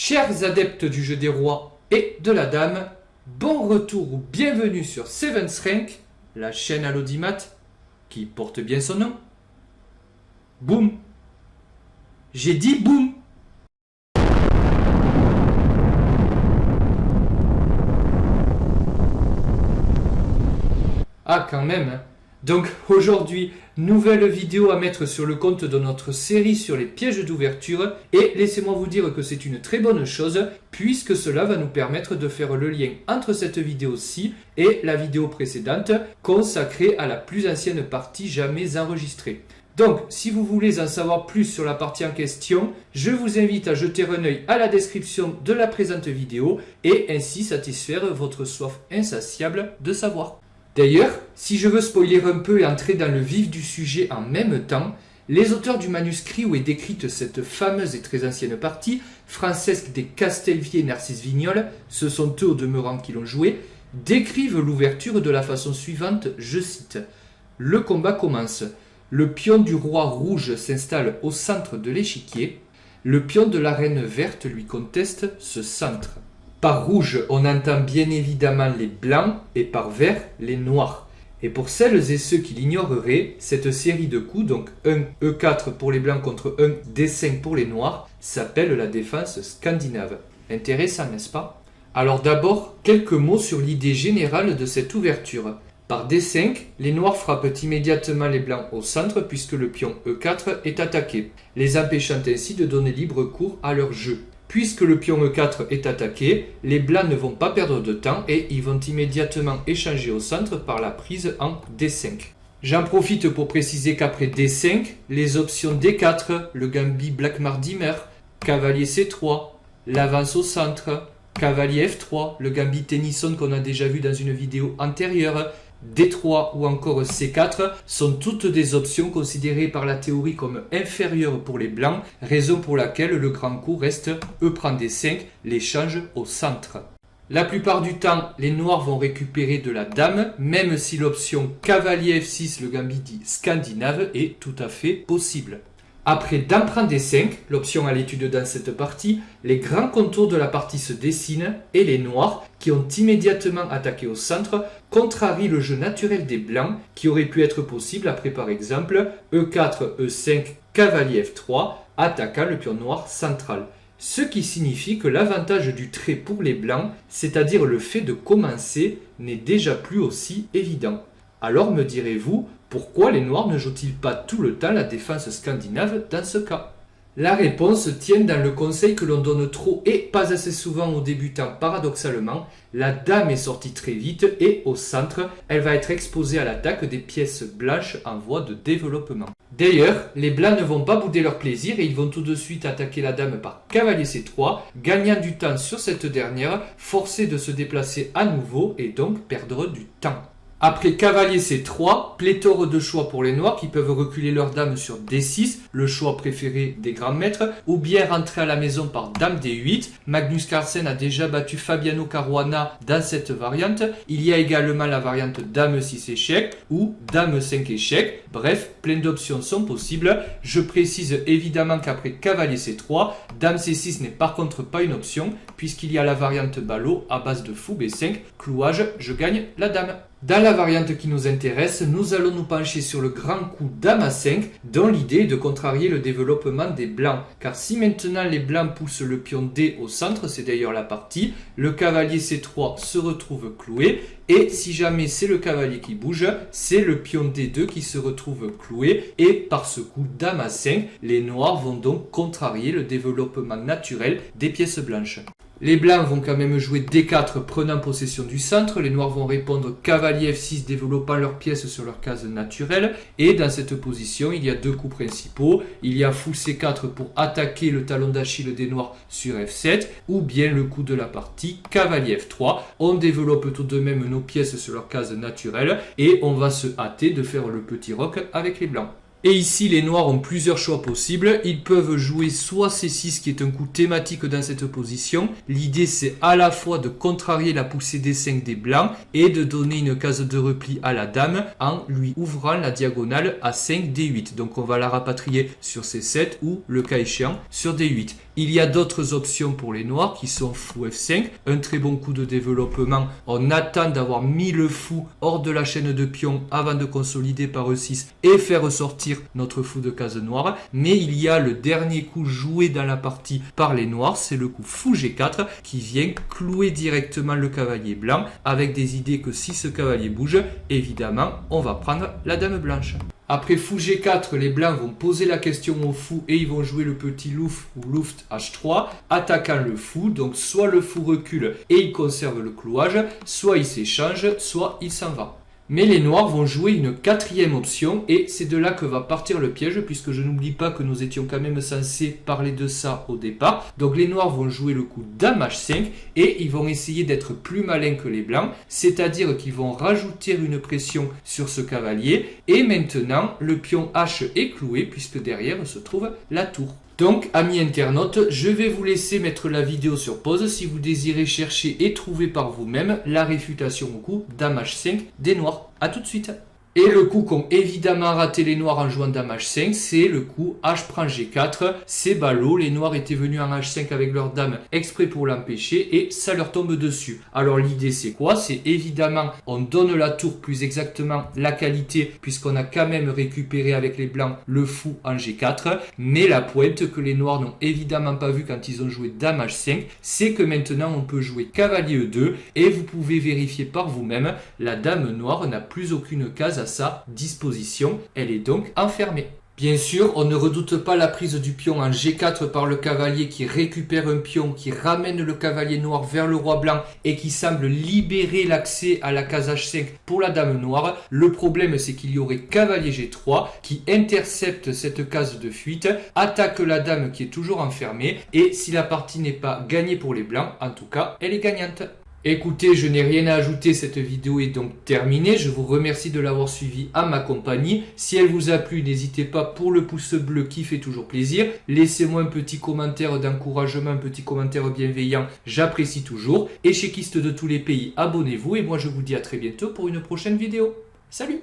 Chers adeptes du jeu des rois et de la dame, bon retour ou bienvenue sur Seven's Rank, la chaîne à l'audimat qui porte bien son nom. Boum. J'ai dit boum. Ah quand même hein. Donc aujourd'hui, nouvelle vidéo à mettre sur le compte de notre série sur les pièges d'ouverture. Et laissez-moi vous dire que c'est une très bonne chose, puisque cela va nous permettre de faire le lien entre cette vidéo-ci et la vidéo précédente, consacrée à la plus ancienne partie jamais enregistrée. Donc, si vous voulez en savoir plus sur la partie en question, je vous invite à jeter un œil à la description de la présente vidéo et ainsi satisfaire votre soif insatiable de savoir. D'ailleurs, si je veux spoiler un peu et entrer dans le vif du sujet en même temps, les auteurs du manuscrit où est décrite cette fameuse et très ancienne partie, Francesc de Castellví et Narcís Vinyol, ce sont eux au demeurant qui l'ont joué, décrivent l'ouverture de la façon suivante, je cite. Le combat commence. Le pion du roi rouge s'installe au centre de l'échiquier. Le pion de la reine verte lui conteste ce centre. Par rouge, on entend bien évidemment les blancs et par vert, les noirs. Et pour celles et ceux qui l'ignoreraient, cette série de coups, donc 1 E4 pour les blancs contre 1 D5 pour les noirs, s'appelle la défense scandinave. Intéressant, n'est-ce pas? Alors d'abord, quelques mots sur l'idée générale de cette ouverture. Par D5, les noirs frappent immédiatement les blancs au centre puisque le pion E4 est attaqué, les empêchant ainsi de donner libre cours à leur jeu. Puisque le pion E4 est attaqué, les blancs ne vont pas perdre de temps et ils vont immédiatement échanger au centre par la prise en D5. J'en profite pour préciser qu'après D5, les options D4, le gambit Blackmar-Dimmer, cavalier C3, l'avance au centre, cavalier F3, le gambit Tennyson qu'on a déjà vu dans une vidéo antérieure, D3 ou encore C4 sont toutes des options considérées par la théorie comme inférieures pour les blancs, raison pour laquelle le grand coup reste E prend D5, l'échange au centre. La plupart du temps, les noirs vont récupérer de la dame, même si l'option cavalier F6, le gambit dit scandinave, est tout à fait possible. Après dame prend D5, l'option à l'étude dans cette partie, les grands contours de la partie se dessinent et les noirs, qui ont immédiatement attaqué au centre, contrarient le jeu naturel des blancs qui aurait pu être possible après par exemple E4, E5, cavalier F3, attaquant le pion noir central. Ce qui signifie que l'avantage du trait pour les blancs, c'est-à-dire le fait de commencer, n'est déjà plus aussi évident. Alors me direz-vous, pourquoi les noirs ne jouent-ils pas tout le temps la défense scandinave dans ce cas? La réponse tient dans le conseil que l'on donne trop et pas assez souvent aux débutants paradoxalement. La dame est sortie très vite et au centre, elle va être exposée à l'attaque des pièces blanches en voie de développement. D'ailleurs, les blancs ne vont pas bouder leur plaisir et ils vont tout de suite attaquer la dame par cavalier C3, gagnant du temps sur cette dernière, forcée de se déplacer à nouveau et donc perdre du temps. Après cavalier C3, pléthore de choix pour les noirs qui peuvent reculer leur dame sur D6, le choix préféré des grands maîtres, ou bien rentrer à la maison par dame D8. Magnus Carlsen a déjà battu Fabiano Caruana dans cette variante. Il y a également la variante dame 6 échec ou dame 5 échec. Bref, plein d'options sont possibles. Je précise évidemment qu'après cavalier C3, dame C6 n'est par contre pas une option puisqu'il y a la variante ballot à base de fou B5, clouage, je gagne la dame. Dans la variante qui nous intéresse, nous allons nous pencher sur le grand coup dame A5, dont l'idée est de contrarier le développement des blancs. Car si maintenant les blancs poussent le pion D au centre, c'est d'ailleurs la partie, le cavalier C3 se retrouve cloué, et si jamais c'est le cavalier qui bouge, c'est le pion D2 qui se retrouve cloué, et par ce coup dame A5, les noirs vont donc contrarier le développement naturel des pièces blanches. Les blancs vont quand même jouer D4 prenant possession du centre, les noirs vont répondre cavalier F6 développant leurs pièces sur leur case naturelle et dans cette position il y a deux coups principaux, il y a fou C4 pour attaquer le talon d'Achille des noirs sur F7 ou bien le coup de la partie cavalier F3, on développe tout de même nos pièces sur leur case naturelle et on va se hâter de faire le petit roc avec les blancs. Et ici, les noirs ont plusieurs choix possibles. Ils peuvent jouer soit C6 qui est un coup thématique dans cette position. L'idée, c'est à la fois de contrarier la poussée D5 des blancs et de donner une case de repli à la dame en lui ouvrant la diagonale à 5 D8. Donc on va la rapatrier sur C7 ou, le cas échéant, sur D8. Il y a d'autres options pour les noirs qui sont fou F5, un très bon coup de développement. On attend d'avoir mis le fou hors de la chaîne de pions avant de consolider par E6 et faire sortir notre fou de case noire. Mais il y a le dernier coup joué dans la partie par les noirs, c'est le coup fou G4 qui vient clouer directement le cavalier blanc avec des idées que si ce cavalier bouge, évidemment, on va prendre la dame blanche. Après fou G4, les blancs vont poser la question au fou et ils vont jouer le petit louf ou luft H3, attaquant le fou. Donc soit le fou recule et il conserve le clouage, soit il s'échange, soit il s'en va. Mais les noirs vont jouer une quatrième option et c'est de là que va partir le piège, puisque je n'oublie pas que nous étions quand même censés parler de ça au départ. Donc les noirs vont jouer le coup dame H5 et ils vont essayer d'être plus malins que les blancs, c'est-à-dire qu'ils vont rajouter une pression sur ce cavalier et maintenant le pion H est cloué puisque derrière se trouve la tour. Donc, amis internautes, je vais vous laisser mettre la vidéo sur pause si vous désirez chercher et trouver par vous-même la réfutation au coup dame H5 des noirs. A tout de suite. Et le coup qu'ont évidemment raté les noirs en jouant dame H5, c'est le coup H prend G4. C'est ballot, les noirs étaient venus en H5 avec leur dame exprès pour l'empêcher et ça leur tombe dessus. Alors l'idée c'est quoi? C'est évidemment, on donne la tour, plus exactement la qualité, puisqu'on a quand même récupéré avec les blancs le fou en G4. Mais la pointe que les noirs n'ont évidemment pas vu quand ils ont joué dame H5, c'est que maintenant on peut jouer cavalier E2 et vous pouvez vérifier par vous-même, la dame noire n'a plus aucune case à sa disposition, elle est donc enfermée. Bien sûr, on ne redoute pas la prise du pion en G4 par le cavalier qui récupère un pion, qui ramène le cavalier noir vers le roi blanc et qui semble libérer l'accès à la case H5 pour la dame noire. Le problème, c'est qu'il y aurait cavalier G3 qui intercepte cette case de fuite, attaque la dame qui est toujours enfermée et si la partie n'est pas gagnée pour les blancs, en tout cas, elle est gagnante. Écoutez, je n'ai rien à ajouter, cette vidéo est donc terminée. Je vous remercie de l'avoir suivi à ma compagnie. Si elle vous a plu, n'hésitez pas pour le pouce bleu qui fait toujours plaisir. Laissez-moi un petit commentaire d'encouragement, un petit commentaire bienveillant, j'apprécie toujours. Et chéquistes de tous les pays, abonnez-vous et moi je vous dis à très bientôt pour une prochaine vidéo. Salut!